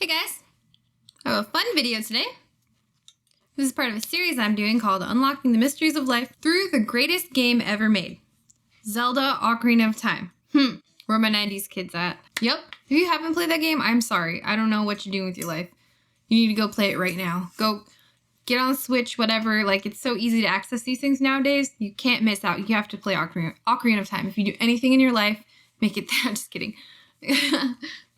Hey guys, I have a fun video today. This is part of a series I'm doing called Unlocking the Mysteries of Life Through the Greatest Game Ever Made. Zelda Ocarina of Time. Where are my 90s kids at? Yep, if you haven't played that game, I'm sorry. I don't know what you're doing with your life. You need to go play it right now. Go get on Switch, whatever. Like, it's so easy to access these things nowadays. You can't miss out. You have to play Ocarina of Time. If you do anything in your life, make it that. Just kidding.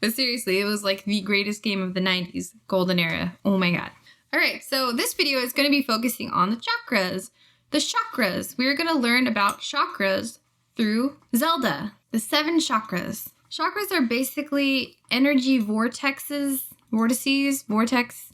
But seriously, it was like the greatest game of the 90s, golden era. Oh my god. All right, so this video is going to be focusing on the chakras. The chakras. We're going to learn about chakras through Zelda. The 7 chakras. Chakras are basically energy vortices. Vortex.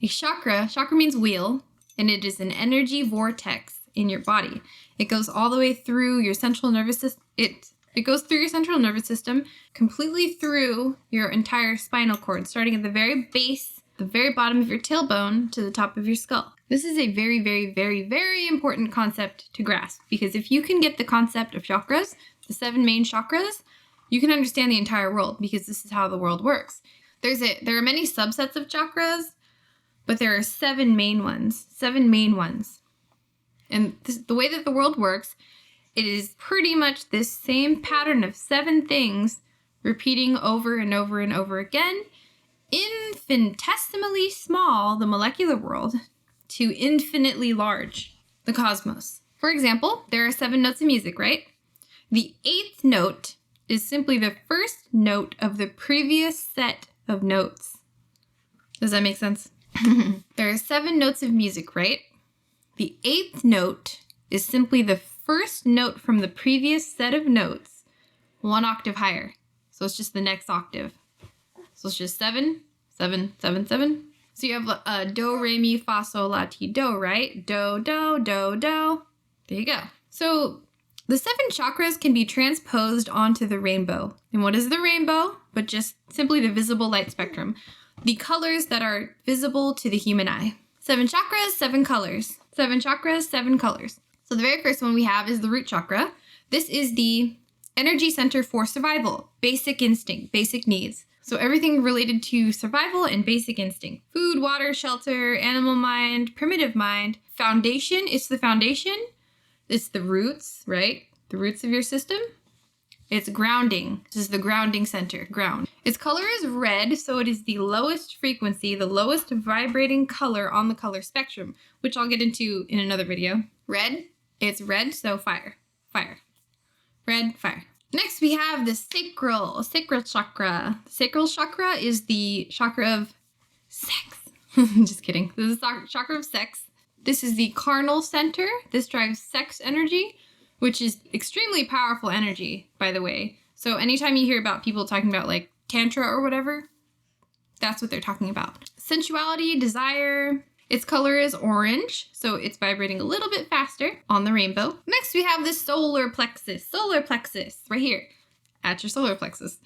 A chakra means wheel, and it is an energy vortex in your body. It goes all the way through your central nervous system. It goes through your central nervous system, completely through your entire spinal cord, starting at the very base, the very bottom of your tailbone to the top of your skull. This is a very, very, very, very important concept to grasp, because if you can get the concept of chakras, the 7 main chakras, you can understand the entire world, because this is how the world works. There are many subsets of chakras, but there are 7 main ones. 7 main ones. And the way that the world works, it is pretty much this same pattern of 7 things repeating over and over and over again, infinitesimally small, the molecular world, to infinitely large, the cosmos. For example, there are 7 notes of music, right? The 8th note is simply the first note of the previous set of notes. Does that make sense? There are 7 notes of music, right? The 8th note is simply the first note from the previous set of notes, 1 octave higher. So it's just the next octave. So it's just 7, 7, 7, 7. So you have do, re, mi, fa, sol, la, ti, do, right? Do, do, do, do. There you go. So the 7 chakras can be transposed onto the rainbow. And what is the rainbow? But just simply the visible light spectrum. The colors that are visible to the human eye. 7 chakras, 7 colors. 7 chakras, 7 colors. So the very first one we have is the root chakra. This is the energy center for survival, basic instinct, basic needs. So everything related to survival and basic instinct. Food, water, shelter, animal mind, primitive mind. Foundation, it's the foundation. It's the roots, right? The roots of your system. It's grounding. This is the grounding center, ground. Its color is red, so it is the lowest frequency, the lowest vibrating color on the color spectrum, which I'll get into in another video. Red, it's red, so fire, fire. Red, fire. Next, we have the sacral chakra. The sacral chakra is the chakra of sex. Just kidding. This is the chakra of sex. This is the carnal center. This drives sex energy, which is extremely powerful energy, by the way. So anytime you hear about people talking about like tantra or whatever, that's what they're talking about. Sensuality, desire. Its color is orange, so it's vibrating a little bit faster on the rainbow. Next, we have the solar plexus. Solar plexus, right here, at your solar plexus.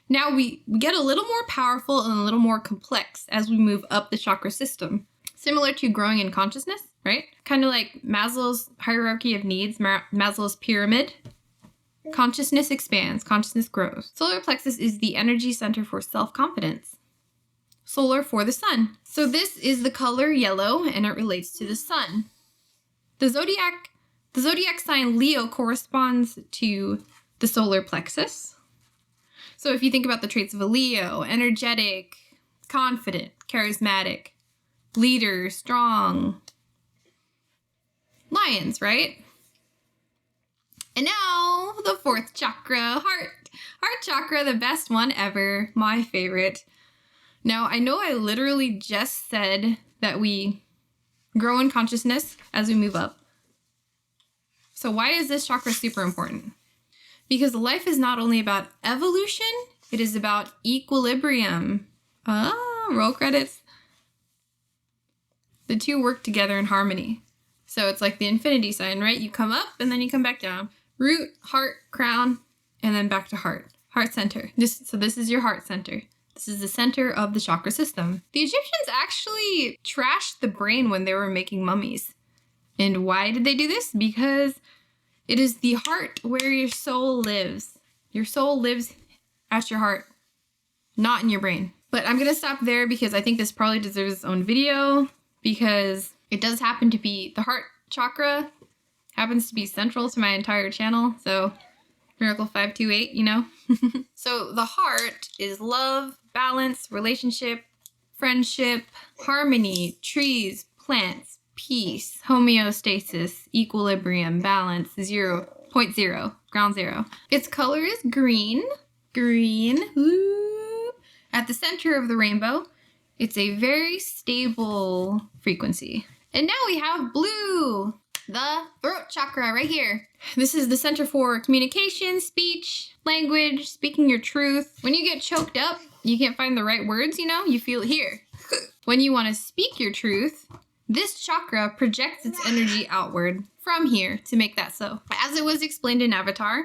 Now, we get a little more powerful and a little more complex as we move up the chakra system. Similar to growing in consciousness, right? Kind of like Maslow's hierarchy of needs, Maslow's pyramid. Consciousness expands, consciousness grows. Solar plexus is the energy center for self-confidence. Solar for the sun. So this is the color yellow, and it relates to the sun. The zodiac sign Leo corresponds to the solar plexus. So if you think about the traits of a Leo, energetic, confident, charismatic, leader, strong. Lions, right? And now the 4th chakra, heart. Heart chakra, the best one ever, my favorite. Now, I know I literally just said that we grow in consciousness as we move up. So why is this chakra super important? Because life is not only about evolution, it is about equilibrium. Roll credits. The two work together in harmony. So it's like the infinity sign, right? You come up and then you come back down. Root, heart, crown, and then back to heart. Heart center. So this is your heart center. This is the center of the chakra system. The Egyptians actually trashed the brain when they were making mummies. And why did they do this? Because it is the heart where your soul lives. Your soul lives at your heart, not in your brain. But I'm going to stop there because I think this probably deserves its own video, because it does happen to be the heart chakra, happens to be central to my entire channel. So Miracle 528, you know? So the heart is love, balance, relationship, friendship, harmony, trees, plants, peace, homeostasis, equilibrium, balance, 0.0, ground zero. Its color is green. Green. Ooh. At the center of the rainbow, it's a very stable frequency. And now we have blue, the throat chakra right here. This is the center for communication, speech, language, speaking your truth. When you get choked up, you can't find the right words, you know, you feel it here. When you want to speak your truth, this chakra projects its energy outward from here to make that so. As it was explained in Avatar,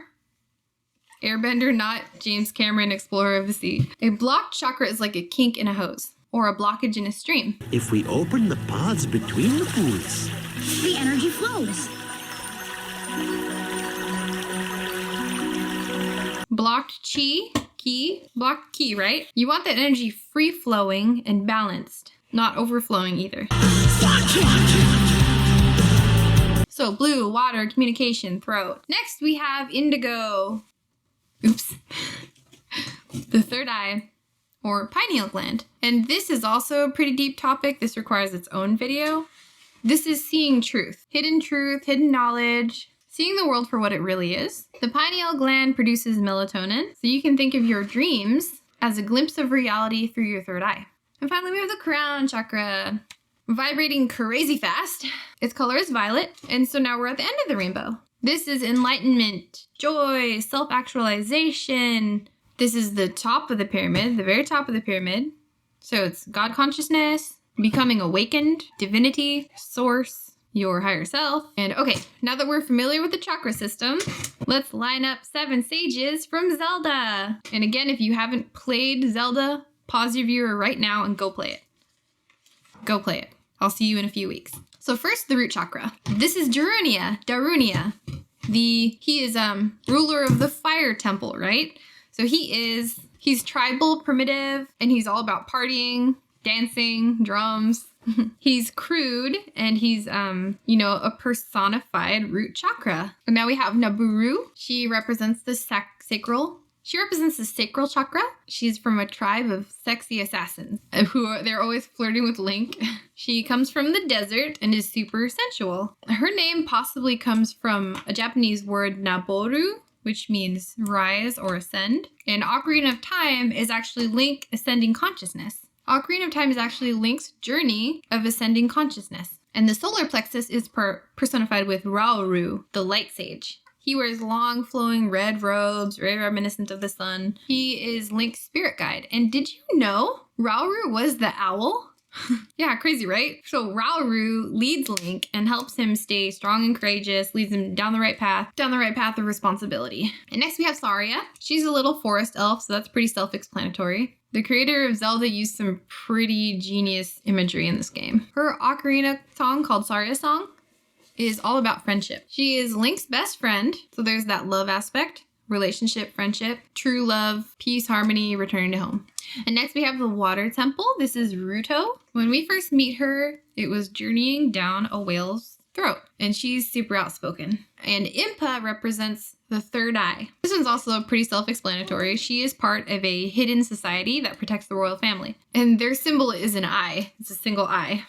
Airbender, not James Cameron, Explorer of the Sea. A blocked chakra is like a kink in a hose, or a blockage in a stream. If we open the pods between the pools, the energy flows. Blocked blocked ki, right? You want that energy free-flowing and balanced, not overflowing either. So blue, water, communication, throat. Next we have indigo. Oops. The third eye, or pineal gland. And this is also a pretty deep topic. This requires its own video. This is seeing truth, hidden knowledge, seeing the world for what it really is. The pineal gland produces melatonin, so you can think of your dreams as a glimpse of reality through your third eye. And finally, we have the crown chakra, vibrating crazy fast. Its color is violet, and so now we're at the end of the rainbow. This is enlightenment, joy, self-actualization. This is the top of the pyramid, the very top of the pyramid. So it's God consciousness, becoming awakened, divinity, source, your higher self. And okay, now that we're familiar with the chakra system, let's line up 7 sages from Zelda. And again, if you haven't played Zelda, pause your viewer right now and go play it. Go play it. I'll see you in a few weeks. So first, the root chakra. This is Darunia. He is ruler of the fire temple, right? So he's tribal, primitive, and he's all about partying, dancing, drums. He's crude, and he's, a personified root chakra. And now we have Naburu. She represents the sacral. She represents the sacral chakra. She's from a tribe of sexy assassins they're always flirting with Link. She comes from the desert and is super sensual. Her name possibly comes from a Japanese word Naboru, which means rise or ascend. And Ocarina of Time is actually Link ascending consciousness. Ocarina of Time is actually Link's journey of ascending consciousness. And the solar plexus is personified with Rauru, the light sage. He wears long, flowing red robes, very reminiscent of the sun. He is Link's spirit guide. And did you know Rauru was the owl? Yeah, crazy, right? So Rauru leads Link and helps him stay strong and courageous, leads him down the right path of responsibility. And next we have Solaria. She's a little forest elf, so that's pretty self-explanatory. The creator of Zelda used some pretty genius imagery in this game. Her ocarina song called Saria Song is all about friendship. She is Link's best friend, so there's that love aspect, relationship, friendship, true love, peace, harmony, returning to home. And next we have the water temple. This is Ruto. When we first meet her, it was journeying down a whale's throat, and she's super outspoken. And Impa represents the third eye. This one's also pretty self-explanatory. She is part of a hidden society that protects the royal family, and their symbol is an eye. It's a single eye.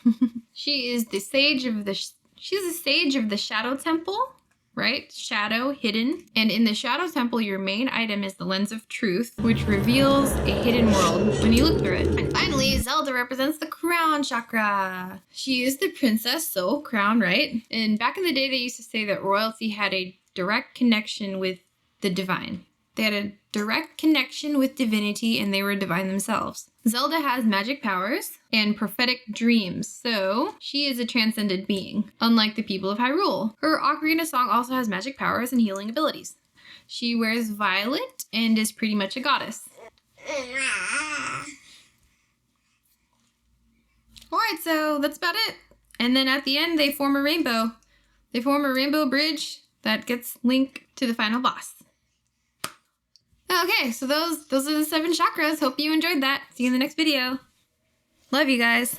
She is the sage of the Shadow Temple, right? Shadow, hidden. And in the Shadow Temple, your main item is the Lens of Truth, which reveals a hidden world when you look through it. And finally, Zelda represents the Crown Chakra. She is the princess, so crown, right? And back in the day, they used to say that royalty had a direct connection with the divine. They had a direct connection with divinity, and they were divine themselves. Zelda has magic powers and prophetic dreams, so she is a transcended being, unlike the people of Hyrule. Her ocarina song also has magic powers and healing abilities. She wears violet and is pretty much a goddess. Alright, so that's about it. And then at the end, they form a rainbow. They form a rainbow bridge that gets Link to the final boss. Okay, so those are the 7 chakras. Hope you enjoyed that. See you in the next video. Love you guys.